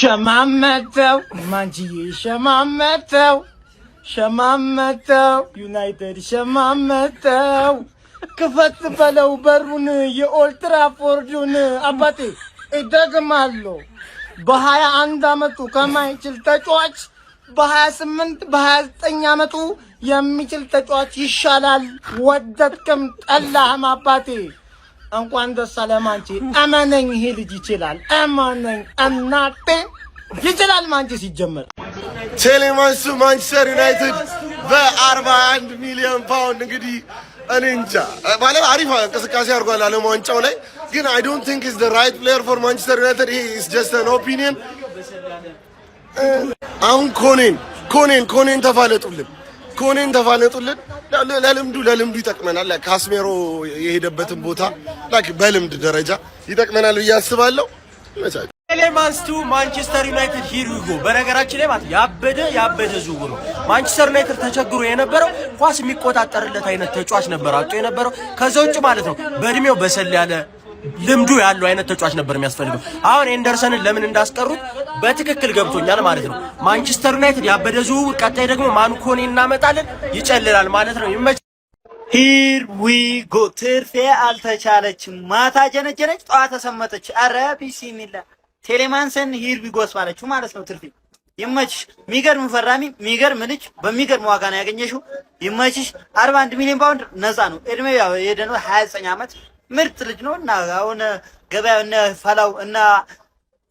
ሸማመተው ማንቺዬ ሸማመተው ዩናይትድ ሸማመተው ክፈት በለው በሩን የኦልትራፎርዱን አባቴ እደግማለሁ በ21 አመቱ ከማይችል ተጫዋች በ28 በ29 አመቱ የሚችል ተጫዋች ይሻላል። ወደድክም ጠላህም አባቴ እንኳን ደስ አለህ ማንቺ። እመነኝ ይሄ ልጅ ይችላል። እመነኝ እናቴ ይችላል ማንቺ። ሲጀመር ቴሌማንስ ማንቸስተር ዩናይትድ በ41 ሚሊዮን ፓውንድ እንግዲህ እኔ እንጃ ማለት አሪፍ እንቅስቃሴ አድርጓል ዓለም ዋንጫው ላይ ግን I don't think is the right player for Manchester United. He is just an opinion. አሁን ኮኔን ተፋለጡልን ለልምዱ ይጠቅመናል። ካስሜሮ የሄደበትን ቦታ ላይክ በልምድ ደረጃ ይጠቅመናል ብዬ አስባለሁ። ቴሌማንስ ቱ ማንቸስተር ዩናይትድ ሂር ዊ ጎ። በነገራችን ላይ ማለት ያበደ ዝውውር ነው። ማንቸስተር ዩናይትድ ተቸግሮ የነበረው ኳስ የሚቆጣጠርለት አይነት ተጫዋች ነበር አጥቶ የነበረው። ከዛ ውጭ ማለት ነው በእድሜው በሰል ያለ ልምዱ ያለው አይነት ተጫዋች ነበር የሚያስፈልገው። አሁን ኤንደርሰንን ለምን እንዳስቀሩት በትክክል ገብቶኛል ማለት ነው። ማንቸስተር ዩናይትድ ያበደ ዝውውር፣ ቀጣይ ደግሞ ማኑኮኔ እናመጣለን። ይጨልላል ማለት ነው። ሂር ዊ ጎ። ትርፌ አልተቻለችም። ማታ ጀነጀነች፣ ጠዋት ተሰመጠች። አረ ቢስሚላ ቴሌማንስን ሂር ዊ ጎስ ማለችው ማለት ነው። ትርፌ ይመችሽ። የሚገርም ፈራሚ፣ የሚገርም ልጅ በሚገርም ዋጋ ነው ያገኘሽው። ይመችሽ። 41 ሚሊዮን ፓውንድ ነፃ ነው። እድሜው ያው የደነው 29 አመት ምርጥ ልጅ ነው እና አሁን ገበያው እና ፈላው እና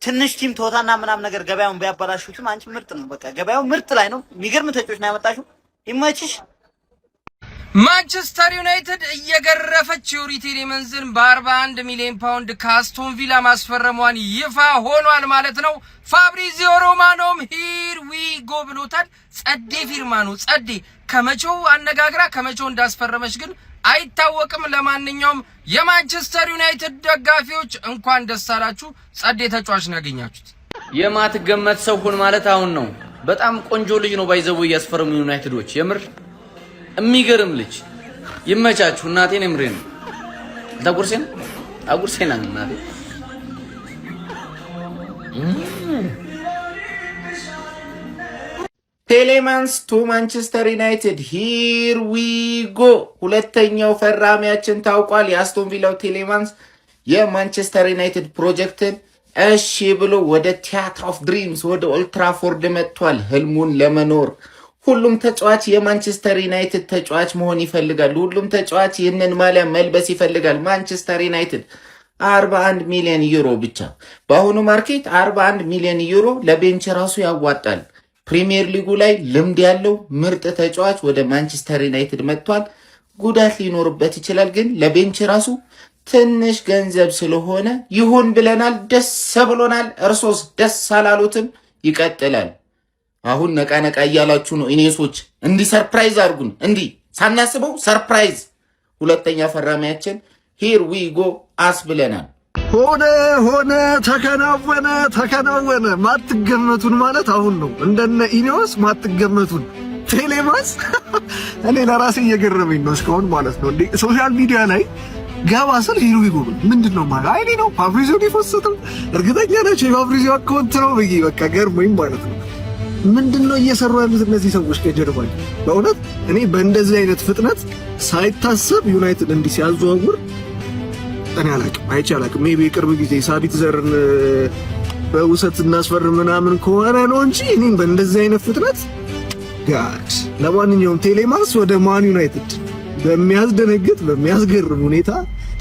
ትንሽ ቲም ቶታና ምናምን ነገር ገበያውን ቢያበላሹትም አንቺ ምርጥ ነው። በቃ ገበያው ምርጥ ላይ ነው። የሚገርም ተጫዋች ነው ያመጣሽው። ይመችሽ። ማንቸስተር ዩናይትድ እየገረፈች ዩሪ ቴሌማንስን በ41 ሚሊዮን ፓውንድ ካስቶን ቪላ ማስፈረሟን ይፋ ሆኗል ማለት ነው። ፋብሪዚዮ ሮማኖም ሂር ዊ ጎ ብሎታል። ጸዴ ፊርማ ነው። ጸዴ ከመቼው አነጋግራ ከመቼው እንዳስፈረመች ግን አይታወቅም። ለማንኛውም የማንቸስተር ዩናይትድ ደጋፊዎች እንኳን ደስ አላችሁ። ጸዴ ተጫዋች ነው ያገኛችሁት። የማትገመት ሰው ሁን ማለት አሁን ነው። በጣም ቆንጆ ልጅ ነው ባይዘው እያስፈረሙ ዩናይትዶች። የምር የሚገርም ልጅ። ይመቻችሁ። እናቴን እምሬን አጉርሴን እናቴ ቴሌማንስ ቱ ማንቸስተር ዩናይትድ ሂር ዊ ጎ። ሁለተኛው ፈራሚያችን ታውቋል። የአስቶን ቪላው ቴሌማንስ የማንቸስተር ዩናይትድ ፕሮጀክትን እሺ ብሎ ወደ ቲያትር ኦፍ ድሪምስ ወደ ኦልትራፎርድ መጥቷል። ህልሙን ለመኖር ሁሉም ተጫዋች የማንቸስተር ዩናይትድ ተጫዋች መሆን ይፈልጋል። ሁሉም ተጫዋች ይህንን ማሊያ መልበስ ይፈልጋል። ማንቸስተር ዩናይትድ 41 ሚሊዮን ዩሮ ብቻ በአሁኑ ማርኬት 41 ሚሊዮን ዩሮ ለቤንች ራሱ ያዋጣል። ፕሪሚየር ሊጉ ላይ ልምድ ያለው ምርጥ ተጫዋች ወደ ማንቸስተር ዩናይትድ መጥቷል። ጉዳት ሊኖርበት ይችላል፣ ግን ለቤንች ራሱ ትንሽ ገንዘብ ስለሆነ ይሁን ብለናል። ደስ ብሎናል። እርሶስ ደስ አላሉትም? ይቀጥላል። አሁን ነቃ እያላችሁ ነው። ኢኔሶች እንዲህ ሰርፕራይዝ አድርጉን፣ እንዲህ ሳናስበው ሰርፕራይዝ። ሁለተኛ ፈራሚያችን ሂር ዊ ጎ አስ ብለናል። ሆነ ተከናወነ። ማትገመቱን ማለት አሁን ነው። እንደነ ኢኔዎስ ማትገመቱን ቴሌማንስ እኔ ለራሴ እየገረመኝ ነው እስካሁን ማለት ነው። እንዴ ሶሻል ሚዲያ ላይ ገባ ስል ሂር ዊ ጎ ምንድነው ማለት አይኔ ነው ፋብሪዚዮ ዲፎሰተው እርግጠኛ ናቸው የፋብሪዚዮ አካውንት ነው ብዬ በቃ ገርሞኝ ማለት ነው። ምንድነው እየሰሩ ያሉት እነዚህ ሰዎች ከጀርባ? በእውነት እኔ በእንደዚህ አይነት ፍጥነት ሳይታሰብ ዩናይትድ እንዲህ ሲያዘዋውር እኔ አላቅም። ሜቢ ቅርብ ጊዜ ሳቢት ዘርን በውሰት እናስፈርም ምናምን ከሆነ ነው እንጂ እኔም በእንደዚህ አይነት ፍጥነት ጋድ። ለማንኛውም ቴሌማንስ ወደ ማን ዩናይትድ በሚያስደነግጥ በሚያስገርም ሁኔታ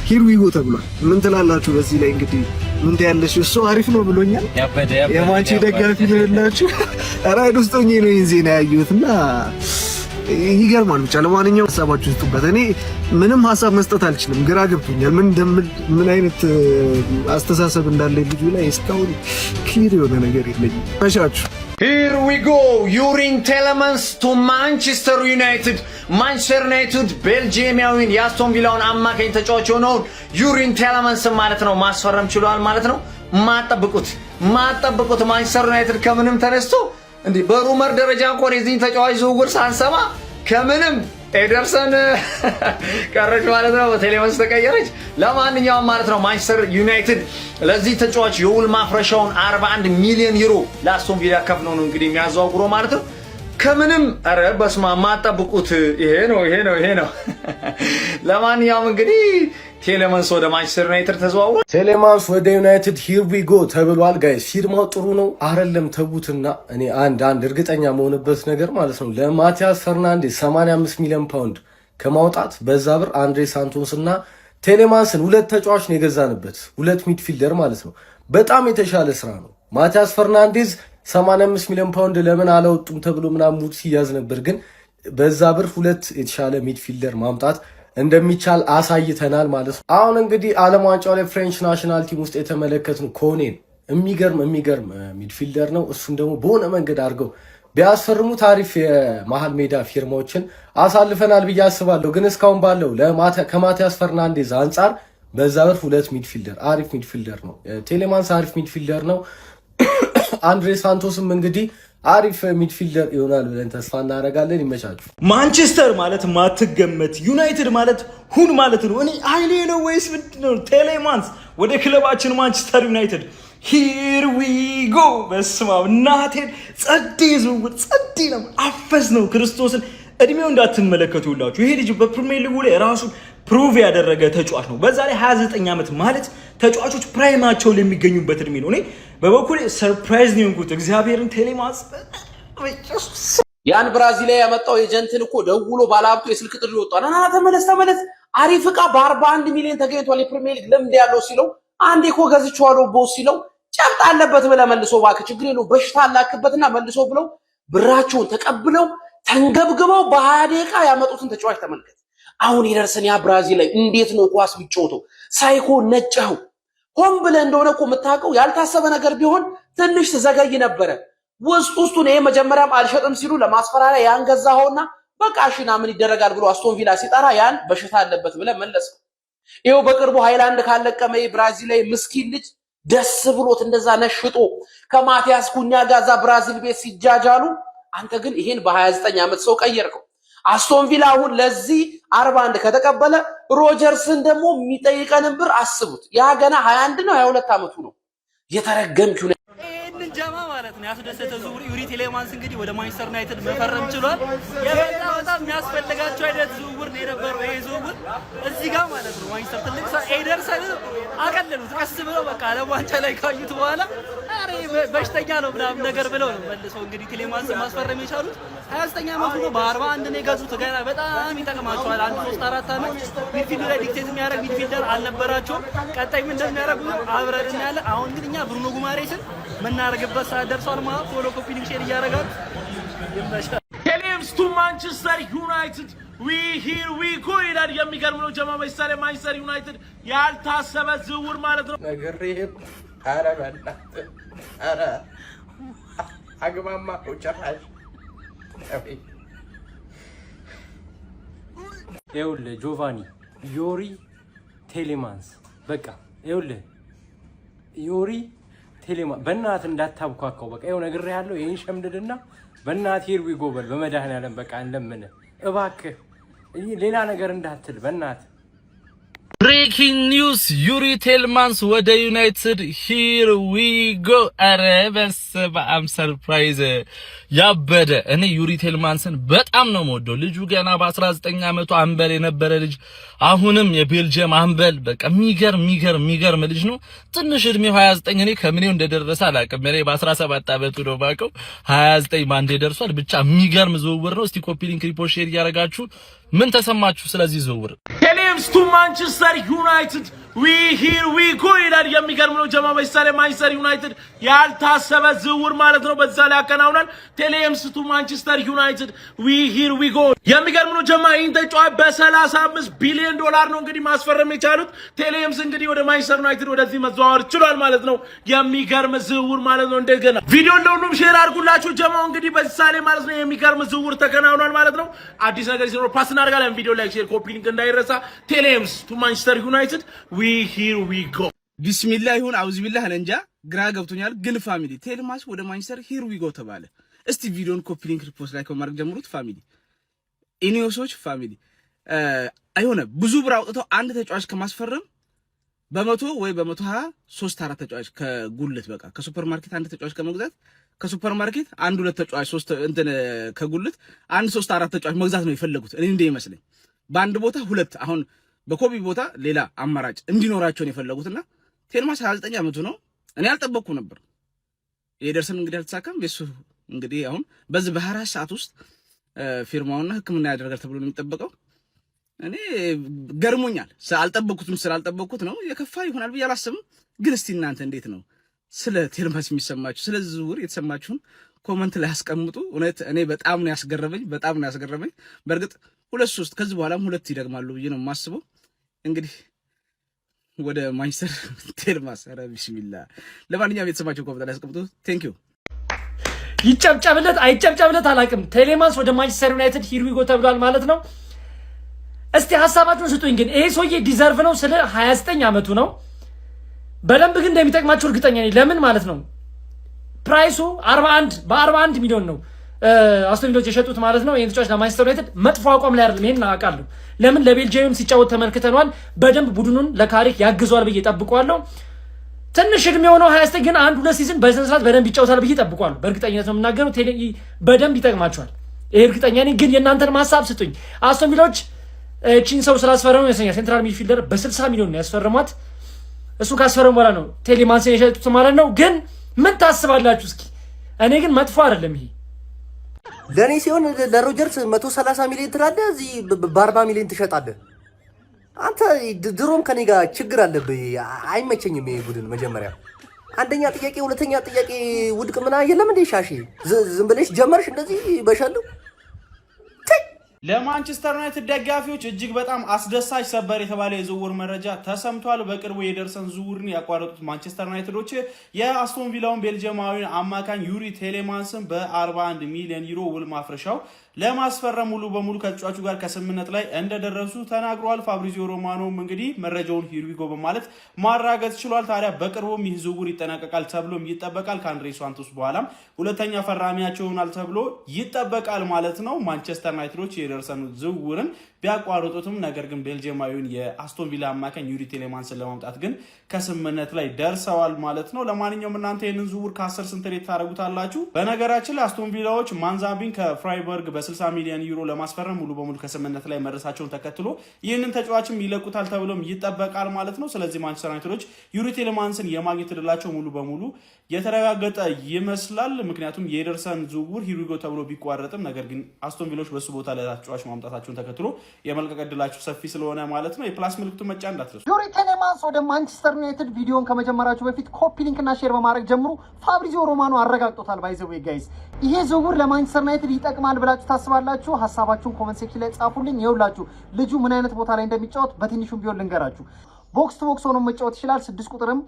ሂር ዊ ጎ ተብሏል። ምን ትላላችሁ በዚህ ላይ? እንግዲህ ምን ታያለሽ? እሱ አሪፍ ነው ብሎኛል። የማንቺ ደጋፊ ነው ያላችሁ ራይድ ውስጥ ሆኜ ነው ይሄን ዜና ያየሁትና ይገርማል። ብቻ ለማንኛውም ሀሳባችሁ ስጡበት። እኔ ምንም ሀሳብ መስጠት አልችልም፣ ግራ ገብቶኛል። ምን አይነት አስተሳሰብ እንዳለ ልጁ ላይ እስካሁን ክሊር የሆነ ነገር የለኝም። መሻችሁ ሂር ዊ ጎ ዩሪ ቴሌማንስ ቱ ማንቸስተር ዩናይትድ። ማንቸስተር ዩናይትድ ቤልጂየማዊን የአስቶን ቪላውን አማካኝ ተጫዋች የሆነውን ዩሪ ቴሌማንስ ማለት ነው ማስፈረም ችሏል ማለት ነው። ማጠብቁት ማንቸስተር ዩናይትድ ከምንም ተነስቶ እንዴ በሩመር ደረጃ እንኳን የዚህ ተጫዋች ዝውውር ሳንሰማ ከምንም ኤደርሰን ቀረች ማለት ነው፣ በቴሌማንስ ተቀየረች። ለማንኛውም ማለት ነው ማንቸስተር ዩናይትድ ለዚህ ተጫዋች የውል ማፍረሻውን 41 ሚሊዮን ዩሮ ለአስቶን ቪላ ከፍለው ነው እንግዲህ የሚያዘዋውረው ማለት ነው። ከምንም ኧረ በስመ አብ ማጠብቁት ይሄ ነው። ለማንኛውም እንግዲህ ቴሌማንስ ወደ ማንቸስተር ዩናይትድ ተዘዋውሯል። ቴሌማንስ ወደ ዩናይትድ ሂር ዊ ጎ ተብሏል። ጋይስ ፊርማው ጥሩ ነው አይደለም ተቡትና፣ እኔ አንድ እርግጠኛ መሆንበት ነገር ማለት ነው ለማቲያስ ፈርናንዴዝ 85 ሚሊዮን ፓውንድ ከማውጣት በዛ ብር አንድሬ ሳንቶስ እና ቴሌማንስን ሁለት ተጫዋች ነው የገዛንበት፣ ሁለት ሚድፊልደር ማለት ነው። በጣም የተሻለ ስራ ነው። ማቲያስ ፈርናንዴዝ 85 ሚሊዮን ፓውንድ ለምን አላወጡም ተብሎ ምናምን ሙድ ሲያዝ ነበር፣ ግን በዛ ብር ሁለት የተሻለ ሚድፊልደር ማምጣት እንደሚቻል አሳይተናል ማለት ነው። አሁን እንግዲህ ዓለም ዋንጫው ላይ ፍሬንች ናሽናል ቲም ውስጥ የተመለከትነው ኮኔን የሚገርም ሚድፊልደር ነው። እሱም ደግሞ በሆነ መንገድ አድርገው ቢያስፈርሙ ታሪፍ የመሃል ሜዳ ፊርማዎችን አሳልፈናል ብዬ አስባለሁ። ግን እስካሁን ባለው ከማቲያስ ፈርናንዴዝ አንጻር በዛ ብር ሁለት ሚድፊልደር አሪፍ ሚድፊልደር ነው። ቴሌማንስ አሪፍ ሚድፊልደር ነው። አንድሬ ሳንቶስም እንግዲህ አሪፍ ሚድፊልደር ይሆናል ብለን ተስፋ እናደርጋለን። ይመቻችሁ። ማንቸስተር ማለት ማትገመት፣ ዩናይትድ ማለት ሁን ማለት ነው። እኔ ኃይሌ ነው ወይስ ምንድን ነው? ቴሌማንስ ወደ ክለባችን ማንቸስተር ዩናይትድ ሂር ዊ ጎ። በስመ አብ እናቴን ጸዴ ዝውውር ጸዴ ነው። አፈስ ነው ክርስቶስን። እድሜው እንዳትመለከቱ ሁላችሁ። ይሄ ልጅ በፕሪሚየር ሊጉ ላይ ራሱን ፕሩቭ ያደረገ ተጫዋች ነው። በዛ ላይ 29 ዓመት ማለት ተጫዋቾች ፕራይማቸው ላይ የሚገኙበት እድሜ ነው። እኔ በበኩሌ ሰርፕራይዝ ነው የሆንኩት እግዚአብሔርን። ቴሌማንስ ያን ብራዚል ያመጣው ኤጀንትን እኮ ደውሎ ባለሀብቱ የስልክ ጥሪ ወጣና ተመለስ አሪፍ ዕቃ በ41 ሚሊዮን ተገኝቷል የፕሪሚየር ሊግ ልምድ ያለው ሲለው አንዴ እኮ ገዝቼዋለሁ ቦስ ሲለው ጨምጣ አለበት ብለህ መልሶ እባክህ ችግር የለውም በሽታ አላክበትና መልሶ ብለው ብራቸውን ተቀብለው ተንገብግበው በ20 ደቂቃ ያመጡትን ተጫዋች ተመልከት። አሁን ኤደርሰን ያ ብራዚል ላይ እንዴት ነው ኳስ ቢጮተው ሳይኮ ነጫው ሆን ብለህ እንደሆነ እኮ የምታውቀው ያልታሰበ ነገር ቢሆን ትንሽ ተዘገይ ነበረ። ውስጡን ይሄ መጀመሪያም አልሸጥም ሲሉ ለማስፈራሪያ ያን ገዛኸውና በቃ እሺና ምን ይደረጋል ብሎ አስቶን ቪላ ሲጠራ ያን በሽታ አለበት ብለህ መለስከው። ይሄው በቅርቡ ሃይላንድ ካለቀመ ብራዚል ላይ ምስኪን ልጅ ደስ ብሎት እንደዛ ነሽጦ ከማቲያስ ኩኛ ጋዛ ብራዚል ቤት ሲጃጃሉ፣ አንተ ግን ይሄን በ29 ዓመት ሰው ቀየርከው። አስቶን ቪላ አሁን ለዚህ 41 ከተቀበለ ሮጀርስን ደግሞ የሚጠይቀንን ብር አስቡት። ያ ገና 21 ነው 22 ዓመቱ ነው። የተረገምኩ ነው። ይሄንን ጀማ ማለት ነው ያስደሰተ ዝውውር ዩሪ ቴሌማንስ እንግዲህ ወደ ማንቸስተር ዩናይትድ መፈረም ችሏል። በጣም የሚያስፈልጋቸው አይነት ዝውውር ነው የነበረው ይሄ ዝውውር እዚህ ጋር ማለት ነው። ማንቸስተር ትልቅ ሰው ኤደርሰን አቀለሉት ቀስ ብለው በቃ ዓለም ዋንጫ ላይ ካዩት በኋላ አሬ በሽተኛ ነው ምናምን ነገር ብለው ነው መልሰው እንግዲህ ቴሌማንስ ማስፈረም የቻሉት። 29 ዓመቱ ነው። በ41 ነው የገዙት። ገና በጣም ይጠቅማቸዋል። 1-3-4 ዓመት ሚድፊልድ ላይ ዲክቴት የሚያደርግ ሚድፊልደር አልነበራቸውም። ቀጣይ ምን እንደሚያደርጉ አብረን እናያለን። አሁን ግን እኛ ብሩኖ ጉማሬስን መናረግበት ሰዓት ደርሷል። ማለት ፎሎ ኮፒ ሊንክ ሼር እያደረጋችሁ ይመሻል። ቴሌምስ ቱ ማንቸስተር ዩናይትድ ዊ ሂር ዊ ጎ ይላል። የሚገርም ነው ጀማ መሰለ ማንቸስተር ዩናይትድ ያልታሰበ ዝውውር ማለት ነው። ነገርህም ኧረ በእናትህ ኧረ አግማማ ጭራሽ ይኸውልህ ጆቫኒ ዮሪ ቴሌማንስ በቃ ይኸውልህ ዮሪ ቴሌማንስ በእናትህ እንዳታብኳካው በቃ ይኸው ነግሬሃለሁ። ይሄን ሸምድድና በእናትህ ሂር ዊ ጎ በል በመድኃኒዓለም በቃ እንለምንህ እባክህ ሌላ ነገር እንዳትል በእናትህ። ብሬኪንግ ኒውስ ዩሪ ቴልማንስ ወደ ዩናይትድ ሂር ዊ ጎ። አረ በስመ አብ ሰርፕራይዝ ያበደ። እኔ ዩሪ ቴልማንስን በጣም ነው የምወደው። ልጁ ገና በ19 ዓመቱ አንበል የነበረ ልጅ አሁንም የቤልጂየም አንበል በቃ የሚገርም ልጅ ነው። ትንሽ እድሜው 29 እኔ ከምኔው እንደደረሰ አላውቅም። እኔ በ17 ዓመቱ ነው ባቀው 29 ባንዴ ደርሷል። ብቻ የሚገርም ዝውውር ነው። እስቲ ኮፒ ሊንክ ሪፖርት ሼር እያደረጋችሁ ምን ተሰማችሁ ስለዚህ ዝውውር? ቴሌምስ ቱ ማንቸስተር ዩናይትድ ዊ ሂር ዊ ጎ ይላል። የሚገርም ነው ጀማ መሰለ ማንቸስተር ዩናይትድ ያልታሰበ ዝውውር ማለት ነው በዛ ላይ ያከናውናል። ቴሌምስ ቱ ማንቸስተር ዩናይትድ ዊ ሂር ዊ ጎ። የሚገርም ነው ጀማ ይህን ተጫዋች በ35 ቢሊዮን ዶላር ነው እንግዲህ ማስፈረም የቻሉት። ቴሌምስ እንግዲህ ወደ ማንቸስተር ዩናይትድ ወደዚህ መዘዋወር ችሏል ማለት ነው። የሚገርም ዝውውር ማለት ነው። እንደገና ቪዲዮ ለሁሉም ሼር አድርጉላችሁ ጀማው እንግዲህ በዛ ላይ ማለት ነው የሚገርም ዝውውር ተከናውኗል ማለት ነው። አዲስ ነገር ሲኖር ፓስ እናደርጋለን። ቪዲዮ ላይክ ሼር ኮፒ ሊንክ እንዳይረሳ። ቴሌምስ ቱ ማንቸስተር ዩናይትድ ዊ ሂር ዊ ጎ። ቢስሚላህ ይሁን አውዝ ቢላህ እንጃ ግራ ገብቶኛል። ግን ፋሚሊ ቴሌማንስ ወደ ማንቸስተር ሂር ዊ ጎ ተባለ። እስቲ ቪዲዮን ኮፒ ሊንክ ሪፖስት ላይ ከማድረግ ጀምሩት ፋሚሊ። ኢኒዮሶች ፋሚሊ አይሆነ ብዙ ብር አውጥተው አንድ ተጫዋች ከማስፈረም በመቶ ወይ በ120 3-4 ተጫዋች ከጉልት በቃ ከሱፐር ማርኬት አንድ ተጫዋች ከመግዛት ከሱፐር ማርኬት አንድ ሁለት ተጫዋች ሶስት እንትን ከጉልት አንድ 3-4 ተጫዋች መግዛት ነው የፈለጉት። እኔ እንደ ይመስለኝ በአንድ ቦታ ሁለት አሁን በኮቢ ቦታ ሌላ አማራጭ እንዲኖራቸው ነው የፈለጉትና ቴልማስ 29 ዓመቱ ነው። እኔ አልጠበቅኩም ነበር። የደርሰን እንግዲህ አልተሳካም። በሱ እንግዲህ አሁን በዚህ በ24 ሰዓት ውስጥ ፊርማውና ሕክምና ያደርጋል ተብሎ ነው የሚጠበቀው። እኔ ገርሞኛል። ስላልጠበቅኩት ነው የከፋ ይሆናል ብዬ አላስብም። ግን እስቲ እናንተ እንዴት ነው ስለ ቴልማስ የሚሰማችሁ? ስለ ዝውውር የተሰማችሁን ኮመንት ላይ አስቀምጡ። እውነት እኔ በጣም ነው ያስገረመኝ። በእርግጥ 2-3 ከዚህ በኋላም 2 ይደግማሉ ብዬ ነው የማስበው። እንግዲህ ወደ ማንቸስተር ቴልማስ ኧረ ቢስሚላህ። ለማንኛውም የተሰማችሁን ኮመንት ላይ አስቀምጡ። ቴንክ ዩ። ይጨብጨብለት አይጨብጨብለት አላውቅም። ቴሌማንስ ወደ ማንቸስተር ዩናይትድ ሂር ዊ ጎ ተብሏል ማለት ነው። እስቲ ሀሳባችሁን ስጡኝ። ግን ይሄ ሰውዬ ዲዘርቭ ነው? ስለ 29 ዓመቱ ነው። በደንብ ግን እንደሚጠቅማችሁ እርግጠኛ ነኝ። ለምን ማለት ነው ፕራይሱ 41 ሚሊዮን ነው አስቶን ቪላዎች የሸጡት ማለት ነው። ይሄን ተጫዋች ለማንቸስተር ዩናይትድ መጥፎ አቋም ላይ አይደለም። ይሄን አውቃለሁ። ለምን ለቤልጂየም ሲጫወት ተመልክተናል። በደንብ ቡድኑን ለካሪክ ያግዟል ብዬ ጠብቀዋለሁ። ትንሽ እድሜው ነው 29፣ ግን 1-2 ሲዝን በስነ ስርዓት በደንብ ይጫወታል ብዬ ጠብቀዋለሁ። በእርግጠኝነት ነው የምናገረው። በደንብ ይጠቅማቸዋል። ይሄ እርግጠኛ ነኝ። ግን የእናንተን ሀሳብ ስጡኝ። አስቶን ቪላዎች ቺን ሰው ስላስፈረሙ ይመስለኛል ሴንትራል ሚድፊልደር በ60 ሚሊዮን ነው ያስፈረሟት። እሱ ካስፈረሙ በኋላ ነው ቴሌማንስን የሸጡት ማለት ነው። ግን ምን ታስባላችሁ እስኪ? እኔ ግን መጥፎ አይደለም ይሄ ለኔ ሲሆን ለሮጀርስ 130 ሚሊዮን ትላለህ፣ እዚህ በ40 ሚሊዮን ትሸጣለህ። አንተ ድሮም ከኔ ጋር ችግር አለብህ። አይመቸኝም ይሄ ቡድን። መጀመሪያ አንደኛ ጥያቄ፣ ሁለተኛ ጥያቄ ውድቅ ምና የለም እንዴ ሻሺ? ዝም ብለሽ ጀመርሽ እንደዚህ በሻለው። ለማንቸስተር ዩናይትድ ደጋፊዎች እጅግ በጣም አስደሳች ሰበር የተባለ የዝውውር መረጃ ተሰምቷል። በቅርቡ የደርሰን ዝውውርን ያቋረጡት ማንቸስተር ዩናይትዶች የአስቶን ቪላውን ቤልጂየማዊን አማካኝ ዩሪ ቴሌማንስን በ41 ሚሊዮን ዩሮ ውል ማፍረሻው ለማስፈረም ሙሉ በሙሉ ከተጫዋቹ ጋር ከስምምነት ላይ እንደደረሱ ተናግሯል። ፋብሪዚዮ ሮማኖም እንግዲህ መረጃውን ሂር ዊ ጎ በማለት ማራገጥ ችሏል። ታዲያ በቅርቡም ይህ ዝውውር ይጠናቀቃል ተብሎም ይጠበቃል። ከአንድሬ ሳንቶስ በኋላም ሁለተኛ ፈራሚያቸው ይሆናል ተብሎ ይጠበቃል ማለት ነው። ማንቸስተር ዩናይትዶች የደርሰን ዝውውርን ቢያቋርጡትም ነገር ግን ቤልጂየማዊውን የአስቶን ቪላ አማካኝ ዩሪ ቴሌማንስን ለማምጣት ግን ከስምምነት ላይ ደርሰዋል ማለት ነው። ለማንኛውም እናንተ ይህንን ዝውውር ከ10 ስንት ሬት ታደርጉታላችሁ? በነገራችን ላይ አስቶን ቪላዎች ማንዛቢን ከፍራይበርግ በ60 ሚሊዮን ዩሮ ለማስፈረም ሙሉ በሙሉ ከስምምነት ላይ መድረሳቸውን ተከትሎ ይህንን ተጫዋችም ይለቁታል ተብሎም ይጠበቃል ማለት ነው። ስለዚህ ማንቸስተር ዩናይትዶች ዩሪ ቴሌማንስን የማግኘት ዕድላቸው ሙሉ በሙሉ የተረጋገጠ ይመስላል። ምክንያቱም የኤደርሰን ዝውውር ሂር ዊ ጎ ተብሎ ቢቋረጥም ነገር ግን አስቶን ቪላዎች በሱ ቦታ ላይ ተጫዋች ማምጣታቸውን ተከትሎ የመልቀቅ ዕድላቸው ሰፊ ስለሆነ ማለት ነው። የፕላስ ምልክቱን መጫን እንዳትረሱ። ዩሪ ቴሌማንስ ወደ ማንቸስተር ዩናይትድ ቪዲዮን ከመጀመራችሁ በፊት ኮፒ ሊንክ እና ሼር በማድረግ ጀምሩ። ፋብሪዚዮ ሮማኖ አረጋግጦታል። ባይዘው ጋይስ ይሄ ዝውውር ለማንቸስተር ዩናይትድ ይጠቅማል ብላችሁ ታስባላችሁ? ሀሳባችሁን ኮሜንት ሴክሽን ላይ ጻፉልኝ። ይኸውላችሁ ልጁ ምን አይነት ቦታ ላይ እንደሚጫወት በትንሹም ቢሆን ልንገራችሁ። ቦክስ ቱ ቦክስ ሆኖ መጫወት ይችላል። 6 ቁጥርም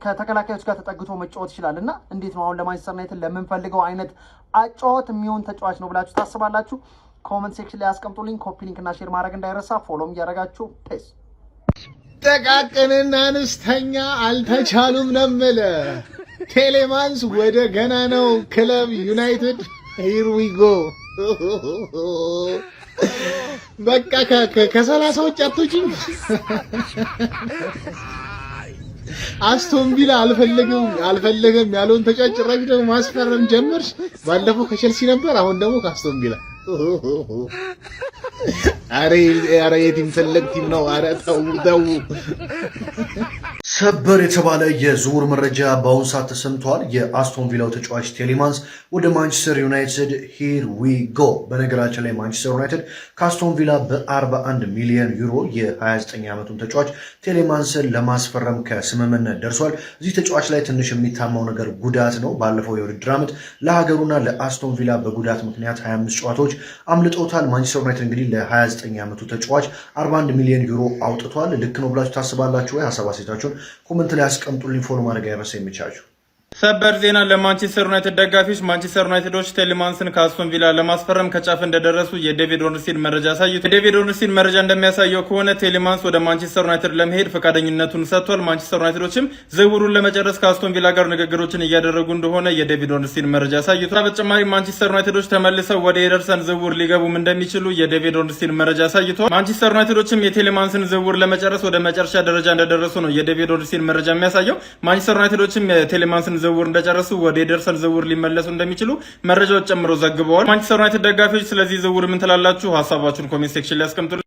ከተከላካዮች ጋር ተጠግቶ መጫወት ይችላል። እና እንዴት ነው አሁን ለማንቸስተር ዩናይትድ ለምንፈልገው አይነት አጫወት የሚሆን ተጫዋች ነው ብላችሁ ታስባላችሁ? ኮሜንት ሴክሽን ላይ አስቀምጡልኝ። ኮፒ ሊንክ እና ሼር ማድረግ እንዳይረሳ። ፎሎም እያደረጋችሁ ፔስ። ጥቃቅንና አነስተኛ አልተቻሉም ነው የምልህ። ቴሌማንስ ወደ ገናናው ክለብ ዩናይትድ ሂር ዊ ጎ። በቃ ከ30 ውጭ አትወጪም። አስቶን ቪላ አልፈለገም ያለውን ተጫዋች ጭራሽ ደግሞ ማስፈረም ጀመርሽ። ባለፈው ከቼልሲ ነበር፣ አሁን ደግሞ ከአስቶን ቪላ። አረ የቲም ትልቅ ቲም ነው። አረ ተው። ሰበር የተባለ የዝውውር መረጃ በአሁኑ ሰዓት ተሰምቷል። የአስቶን ቪላው ተጫዋች ቴሌማንስ ወደ ማንቸስተር ዩናይትድ ሂር ዊ ጎ። በነገራችን ላይ ማንቸስተር ዩናይትድ ከአስቶን ቪላ በ41 ሚሊዮን ዩሮ የ29 ዓመቱን ተጫዋች ቴሌማንስን ለማስፈረም ከስምምነት ደርሷል። እዚህ ተጫዋች ላይ ትንሽ የሚታማው ነገር ጉዳት ነው። ባለፈው የውድድር ዓመት ለሀገሩና ለአስቶን ቪላ በጉዳት ምክንያት 25 ጨዋታዎች አምልጦታል። ማንቸስተር ዩናይትድ እንግዲህ ለ29 ዓመቱ ተጫዋች 41 ሚሊዮን ዩሮ አውጥቷል። ልክ ነው ብላችሁ ታስባላችሁ ወይ? ሀሳብ አስተያየታችሁን ኮመንት ላይ አስቀምጡልኝ። ፎሎ ማድረግ አይረሳ። የሚቻችሁ ሰበር ዜና ለማንቸስተር ዩናይትድ ደጋፊዎች ማንቸስተር ዩናይትዶች ቴሌማንስን ከአስቶን ቪላ ለማስፈረም ከጫፍ እንደደረሱ የዴቪድ ኦርንስቲን መረጃ አሳይቷል። የዴቪድ ኦርንስቲን መረጃ እንደሚያሳየው ከሆነ ቴሌማንስ ወደ ማንቸስተር ዩናይትድ ለመሄድ ፈቃደኝነቱን ሰጥቷል። ማንቸስተር ዩናይትዶችም ዝውውሩን ለመጨረስ ከአስቶን ቪላ ጋር ንግግሮችን እያደረጉ እንደሆነ የዴቪድ ኦርንስቲን መረጃ አሳይቷል። በተጨማሪ ማንቸስተር ዩናይትዶች ተመልሰው ወደ ኤደርሰን ዝውውር ሊገቡም እንደሚችሉ የዴቪድ ኦርንስቲን መረጃ አሳይቷል። ማንቸስተር ዩናይትዶችም የቴሌማንስን ዝውውር ለመጨረስ ወደ መጨረሻ ደረጃ እንደደረሱ ነው የዴቪድ ኦርንስቲን መረጃ የሚያሳየው። ማንቸስተር ዩናይትዶችም የቴሌማንስን ዝውውር እንደጨረሱ ወደ ኤደርሰን ዝውውር ሊመለሱ እንደሚችሉ መረጃዎች ጨምሮ ዘግበዋል። ማንቸስተር ዩናይትድ ደጋፊዎች ስለዚህ ዝውውር ምን ትላላችሁ? ሀሳባችሁን ኮሜንት ሴክሽን ላይ አስቀምጡ።